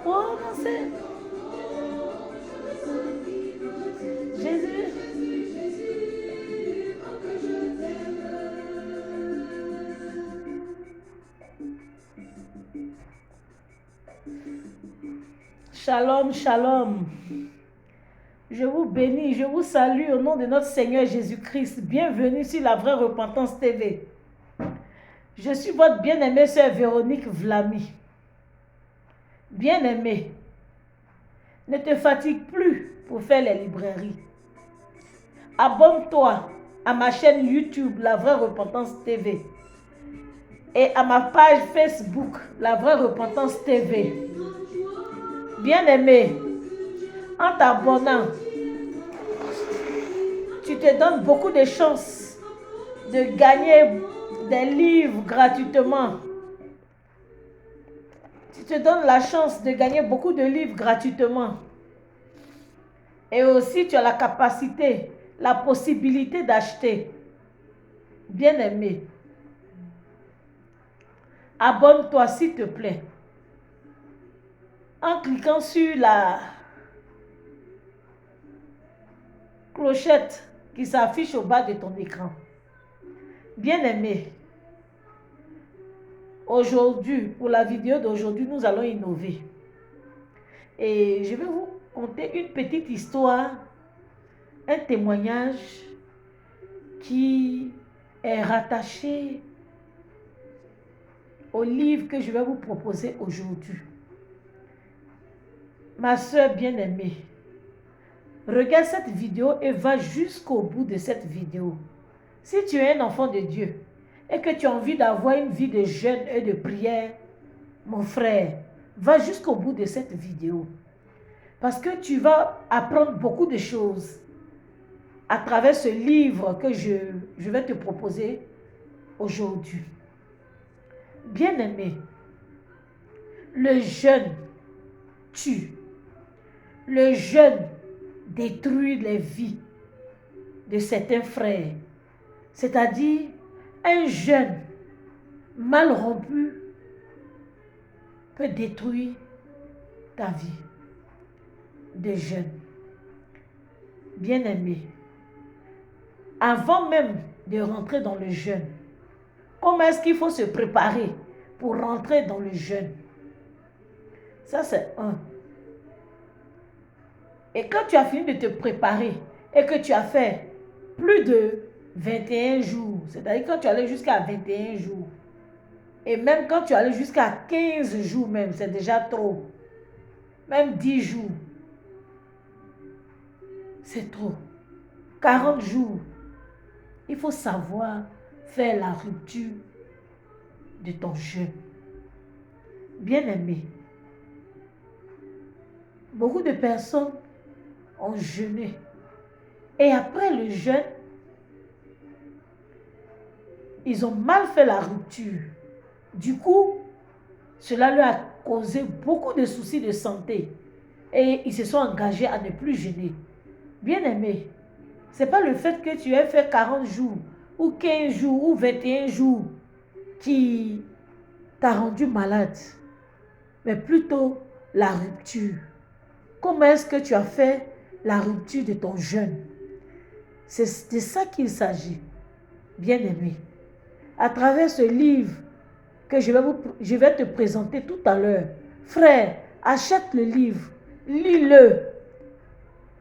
prononcer. Jésus. Shalom, shalom. Je vous bénis, je vous salue au nom de notre Seigneur Jésus-Christ. Bienvenue sur la Vraie Repentance TV. Je suis votre bien-aimée sœur Véronique Vlami. Bien-aimée, ne te fatigue plus pour faire les librairies. Abonne-toi à ma chaîne YouTube, La Vraie Repentance TV. Et à ma page Facebook, La Vraie Repentance TV. Bien-aimé, en t'abonnant, tu te donnes beaucoup de chances de gagner des livres gratuitement. Tu te donnes la chance de gagner beaucoup de livres gratuitement. Et aussi, tu as la capacité, la possibilité d'acheter. Bien-aimé, abonne-toi s'il te plaît. En cliquant sur la clochette qui s'affiche au bas de ton écran. Bien-aimé, aujourd'hui, pour la vidéo d'aujourd'hui, nous allons innover. Et je vais vous conter une petite histoire, un témoignage qui est rattaché au livre que je vais vous proposer aujourd'hui. Ma soeur bien-aimée, regarde cette vidéo et va jusqu'au bout de cette vidéo. Si tu es un enfant de Dieu et que tu as envie d'avoir une vie de jeûne et de prière, mon frère, va jusqu'au bout de cette vidéo. Parce que tu vas apprendre beaucoup de choses à travers ce livre que je vais te proposer aujourd'hui. Bien-aimé, le jeûne tue. Le jeûne détruit les vies de certains frères. C'est-à-dire, un jeûne mal rompu peut détruire ta vie de jeûne. Bien-aimé, avant même de rentrer dans le jeûne, comment est-ce qu'il faut se préparer pour rentrer dans le jeûne? Ça, c'est un. Et quand tu as fini de te préparer et que tu as fait plus de 21 jours, c'est-à-dire quand tu allais jusqu'à 21 jours, et même quand tu allais jusqu'à 15 jours même, c'est déjà trop. Même 10 jours, c'est trop. 40 jours, il faut savoir faire la rupture de ton jeûne. Bien-aimé, beaucoup de personnes ont jeûné. Et après le jeûne, ils ont mal fait la rupture. Du coup, cela leur a causé beaucoup de soucis de santé. Et ils se sont engagés à ne plus jeûner. Bien-aimé, ce n'est pas le fait que tu aies fait 40 jours, ou 15 jours, ou 21 jours, qui t'a rendu malade. Mais plutôt la rupture. Comment est-ce que tu as fait la rupture de ton jeûne? C'est de ça qu'il s'agit, bien-aimé. À travers ce livre que je vais te présenter tout à l'heure, frère, achète le livre, lis-le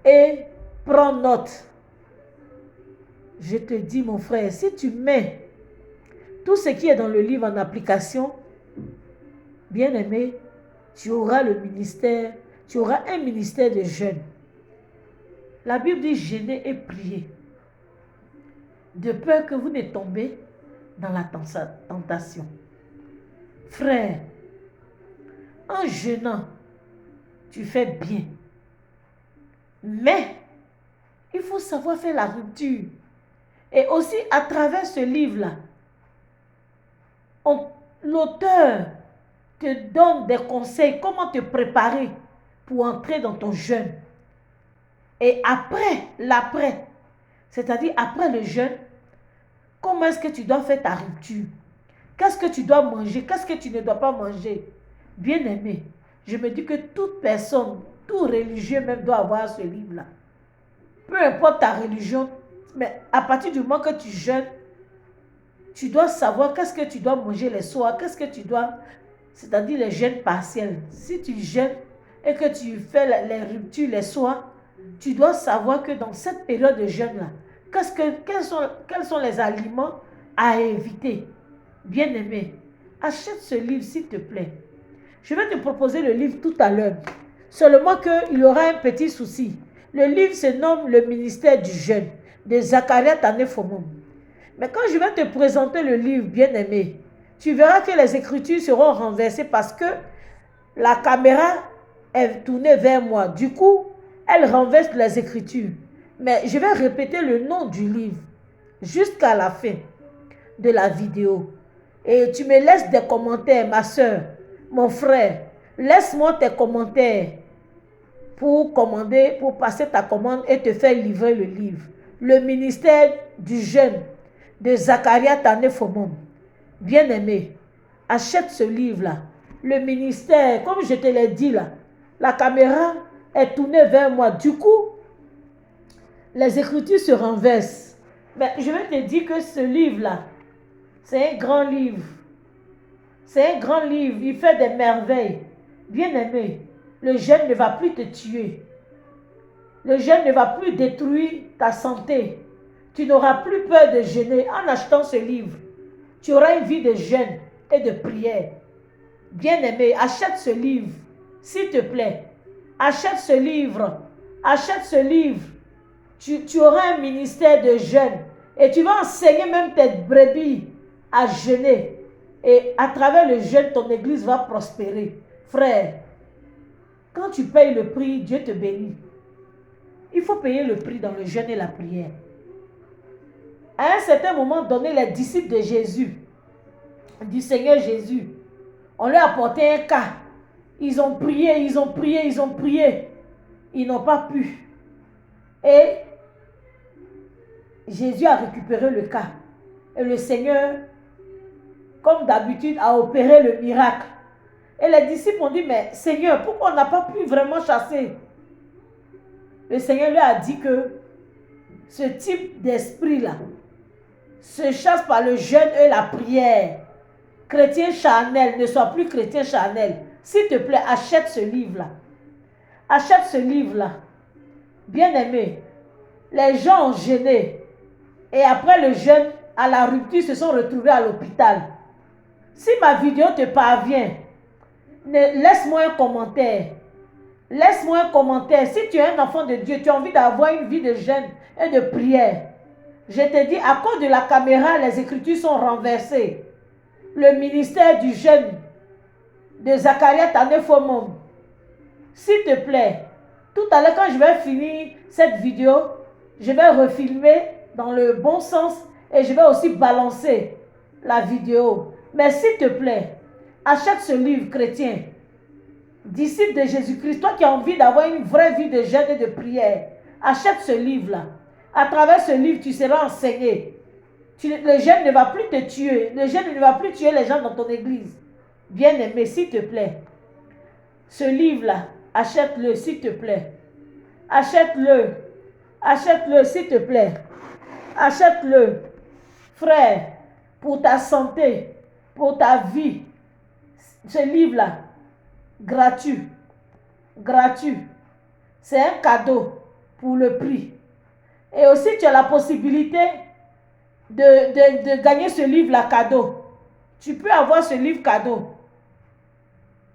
et prends note. Je te dis, mon frère, si tu mets tout ce qui est dans le livre en application, bien-aimé, tu auras le ministère, tu auras un ministère de jeûne. La Bible dit jeûner et prier, de peur que vous ne tombez dans la tentation. Frère, en jeûnant, tu fais bien. Mais, il faut savoir faire la rupture. Et aussi, à travers ce livre-là, l'auteur te donne des conseils, comment te préparer pour entrer dans ton jeûne. Et après, l'après, c'est-à-dire après le jeûne, comment est-ce que tu dois faire ta rupture? Qu'est-ce que tu dois manger? Qu'est-ce que tu ne dois pas manger? Bien-aimé, Je me dis que toute personne, tout religieux même doit avoir ce livre-là. Peu importe ta religion, mais à partir du moment que tu jeûnes, tu dois savoir qu'est-ce que tu dois manger les soirs, qu'est-ce que tu dois, c'est-à-dire les jeûnes partiels. Si tu jeûnes et que tu fais les ruptures les soirs, tu dois savoir que dans cette période de jeûne-là, quels sont les aliments à éviter. Bien-aimé, achète ce livre s'il te plaît. Je vais te proposer le livre tout à l'heure. Seulement qu'il y aura un petit souci. Le livre se nomme Le ministère du jeûne de Zacharias Tanefomon. Mais quand je vais te présenter le livre, bien-aimé, tu verras que les écritures seront renversées parce que la caméra est tournée vers moi. Du coup, elle renverse les écritures. Mais je vais répéter le nom du livre jusqu'à la fin de la vidéo. Et tu me laisses des commentaires, ma soeur, mon frère. Laisse-moi tes commentaires pour commander, pour passer ta commande et te faire livrer le livre. Le ministère du jeûne de Zacharias Tanefomon. Bien-aimé, achète ce livre-là. Le ministère, comme je te l'ai dit là, la caméra est tournée vers moi. Du coup, les écritures se renversent. Mais je vais te dire que ce livre-là, c'est un grand livre. C'est un grand livre. Il fait des merveilles. Bien-aimé, le jeûne ne va plus te tuer. Le jeûne ne va plus détruire ta santé. Tu n'auras plus peur de jeûner en achetant ce livre. Tu auras une vie de jeûne et de prière. Bien-aimé, achète ce livre, s'il te plaît. Achète ce livre. Achète ce livre. Tu auras un ministère de jeûne. Et tu vas enseigner même tes brebis à jeûner. Et à travers le jeûne, ton église va prospérer. Frère, quand tu payes le prix, Dieu te bénit. Il faut payer le prix dans le jeûne et la prière. À un certain moment donné, les disciples de Jésus, du Seigneur Jésus, on leur a apporté un cas. Ils ont prié, ils ont prié, ils ont prié. Ils n'ont pas pu. Et Jésus a récupéré le cas. Et le Seigneur, comme d'habitude, a opéré le miracle. Et les disciples ont dit, mais Seigneur, pourquoi on n'a pas pu vraiment chasser? Le Seigneur leur a dit que ce type d'esprit-là se chasse par le jeûne et la prière. Chrétien charnel, ne sois plus chrétien charnel. S'il te plaît, achète ce livre-là. Achète ce livre-là. Bien-aimé, les gens ont jeûné. Et après le jeûne, à la rupture, se sont retrouvés à l'hôpital. Si ma vidéo te parvient, laisse-moi un commentaire. Laisse-moi un commentaire. Si tu es un enfant de Dieu, tu as envie d'avoir une vie de jeûne et de prière. Je te dis, à cause de la caméra, les écritures sont renversées. Le ministère du jeûne de Zacharias Tanefomon. S'il te plaît, tout à l'heure quand je vais finir cette vidéo, je vais refilmer dans le bon sens et je vais aussi balancer la vidéo. Mais s'il te plaît, achète ce livre chrétien. Disciple de Jésus-Christ, toi qui as envie d'avoir une vraie vie de jeûne et de prière, achète ce livre-là. À travers ce livre, tu seras enseigné. Le jeûne ne va plus te tuer. Le jeûne ne va plus tuer les gens dans ton église. Bien-aimé, s'il te plaît, ce livre-là, achète-le, s'il te plaît. Achète-le. Achète-le, s'il te plaît. Achète-le. Frère, pour ta santé, pour ta vie. Ce livre-là, gratuit. Gratuit. C'est un cadeau pour le prix. Et aussi, tu as la possibilité de gagner ce livre-là cadeau. Tu peux avoir ce livre cadeau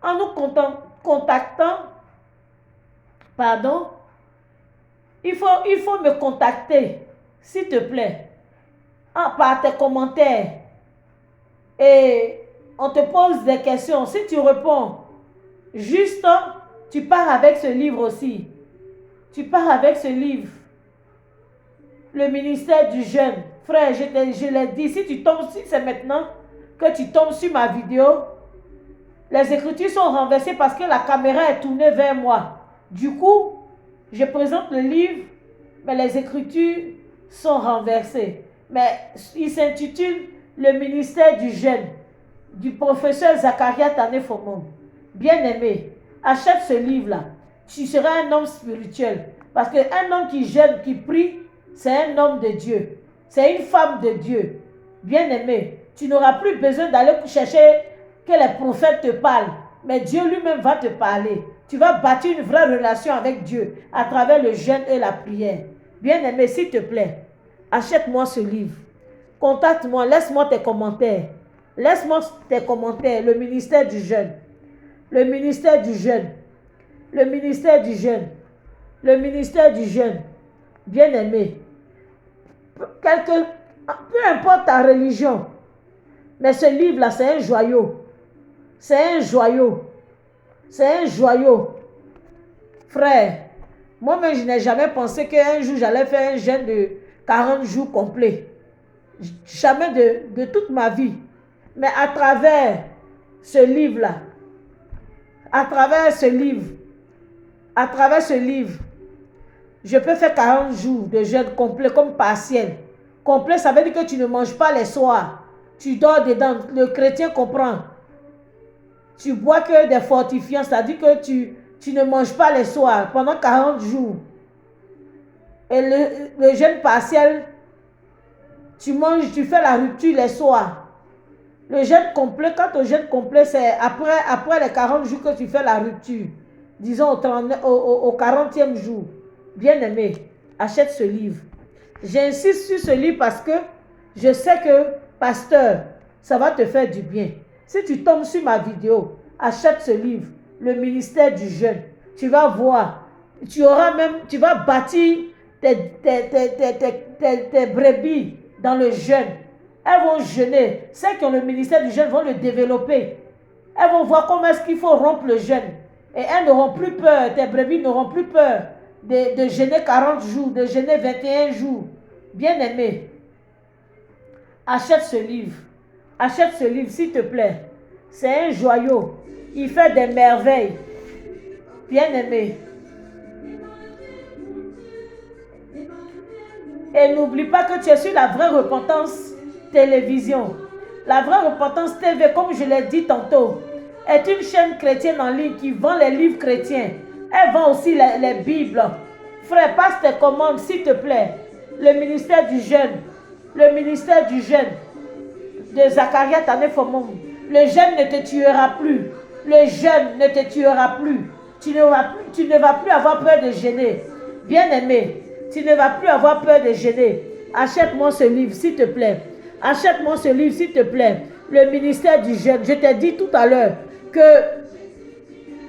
en nous contactant. Pardon. Il faut me contacter, s'il te plaît, par tes commentaires. Et on te pose des questions. Si tu réponds juste, tu pars avec ce livre aussi. Tu pars avec ce livre. Le ministère du jeûne. Frère, je l'ai dit, si c'est maintenant que tu tombes sur ma vidéo, les écritures sont renversées parce que la caméra est tournée vers moi. Du coup, je présente le livre, mais les écritures sont renversées. Mais il s'intitule Le ministère du jeûne, du professeur Zacharias Tanefomon. Bien-aimé, Achète ce livre-là. Tu seras un homme spirituel. Parce qu'un homme qui jeûne, qui prie, c'est un homme de Dieu. C'est une femme de Dieu. Bien-aimé, tu n'auras plus besoin d'aller chercher que les prophètes te parlent. Mais Dieu lui-même va te parler. Tu vas bâtir une vraie relation avec Dieu à travers le jeûne et la prière. Bien-aimé, s'il te plaît, achète-moi ce livre. Contacte-moi, laisse-moi tes commentaires. Laisse-moi tes commentaires. Le ministère du jeûne. Le ministère du jeûne. Le ministère du jeûne. Le ministère du jeûne. Bien-aimé, peu importe ta religion, mais ce livre-là, c'est un joyau. C'est un joyau. C'est un joyau. Frère, moi-même, je n'ai jamais pensé qu'un jour, j'allais faire un jeûne de 40 jours complets. Jamais de toute ma vie. Mais à travers ce livre-là, à travers ce livre, je peux faire 40 jours de jeûne complet comme partiel. Complet, ça veut dire que tu ne manges pas les soirs. Tu dors dedans. Le chrétien comprend. Tu bois que des fortifiants, c'est-à-dire que tu ne manges pas les soirs pendant 40 jours. Et le jeûne partiel, tu manges, tu fais la rupture les soirs. Le jeûne complet, quant au jeûne complet, c'est après les 40 jours que tu fais la rupture. Disons au 40e jour. Bien-aimé, achète ce livre. J'insiste sur ce livre parce que je sais que, pasteur, ça va te faire du bien. Si tu tombes sur ma vidéo, achète ce livre, le ministère du jeûne. Tu vas voir, tu vas bâtir tes brebis dans le jeûne. Elles vont jeûner. Celles qui ont le ministère du jeûne vont le développer. Elles vont voir comment est-ce qu'il faut rompre le jeûne. Et elles n'auront plus peur, tes brebis n'auront plus peur de jeûner 40 jours, de jeûner 21 jours. Bien-aimé, achète ce livre. Achète ce livre, s'il te plaît. C'est un joyau. Il fait des merveilles. Bien-aimé. Et n'oublie pas que tu es sur la vraie repentance télévision. La vraie repentance TV, comme je l'ai dit tantôt, est une chaîne chrétienne en ligne qui vend les livres chrétiens. Elle vend aussi les Bibles. Frère, passe tes commandes, s'il te plaît. Le ministère du jeûne. Le ministère du jeûne de Zachariah Tanefomom. Le jeûne ne te tuera plus. Le jeûne ne te tuera plus. Tu ne vas plus avoir peur de jeûner. Bien-aimé, tu ne vas plus avoir peur de jeûner. Achète-moi ce livre, s'il te plaît. Achète-moi ce livre, s'il te plaît. Le ministère du jeûne. Je t'ai dit tout à l'heure que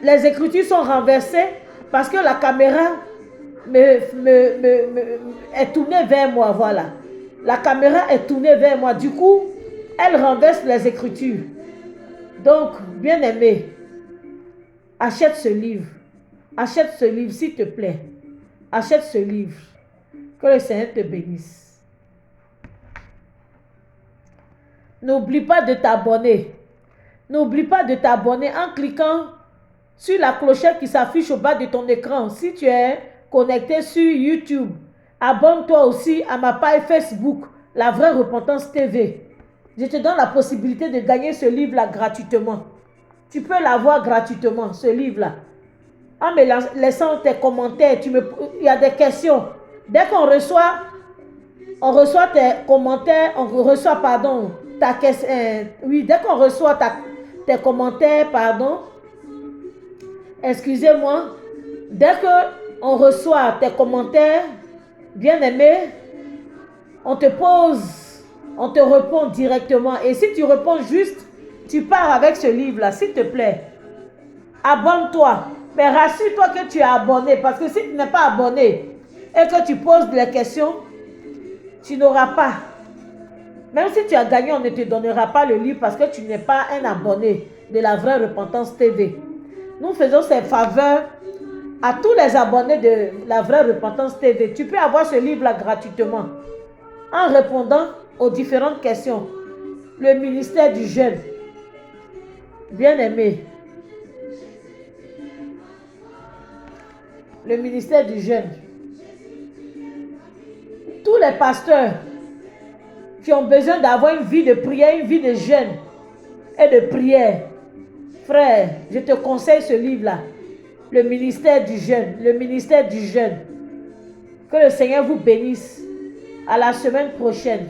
les écritures sont renversées parce que la caméra est tournée vers moi. Voilà. La caméra est tournée vers moi. Du coup, elle renverse les écritures. Donc, bien-aimé, achète ce livre. Achète ce livre, s'il te plaît. Achète ce livre. Que le Seigneur te bénisse. N'oublie pas de t'abonner. N'oublie pas de t'abonner en cliquant sur la clochette qui s'affiche au bas de ton écran. Si tu es connecté sur YouTube, abonne-toi aussi à ma page Facebook, La Vraie Repentance TV. Je te donne la possibilité de gagner ce livre-là gratuitement. Tu peux l'avoir gratuitement, ce livre-là. En me laissant tes commentaires, il y a des questions. Dès qu'on reçoit tes commentaires, dès qu'on reçoit tes commentaires, excusez-moi, dès qu'on reçoit tes commentaires, bien-aimé, on te répond directement. Et si tu réponds juste, tu pars avec ce livre-là, s'il te plaît. Abonne-toi. Mais rassure-toi que tu es abonné, parce que si tu n'es pas abonné et que tu poses des questions, tu n'auras pas. Même si tu as gagné, on ne te donnera pas le livre parce que tu n'es pas un abonné de La Vraie Repentance TV. Nous faisons ces faveurs à tous les abonnés de La Vraie Repentance TV. Tu peux avoir ce livre-là gratuitement en répondant aux différentes questions. Le ministère du jeûne. Bien-aimé. Le ministère du jeûne. Tous les pasteurs qui ont besoin d'avoir une vie de prière, une vie de jeûne et de prière. Frère, je te conseille ce livre-là. le ministère du jeûne, le ministère du jeûne. Que le Seigneur vous bénisse. À la semaine prochaine.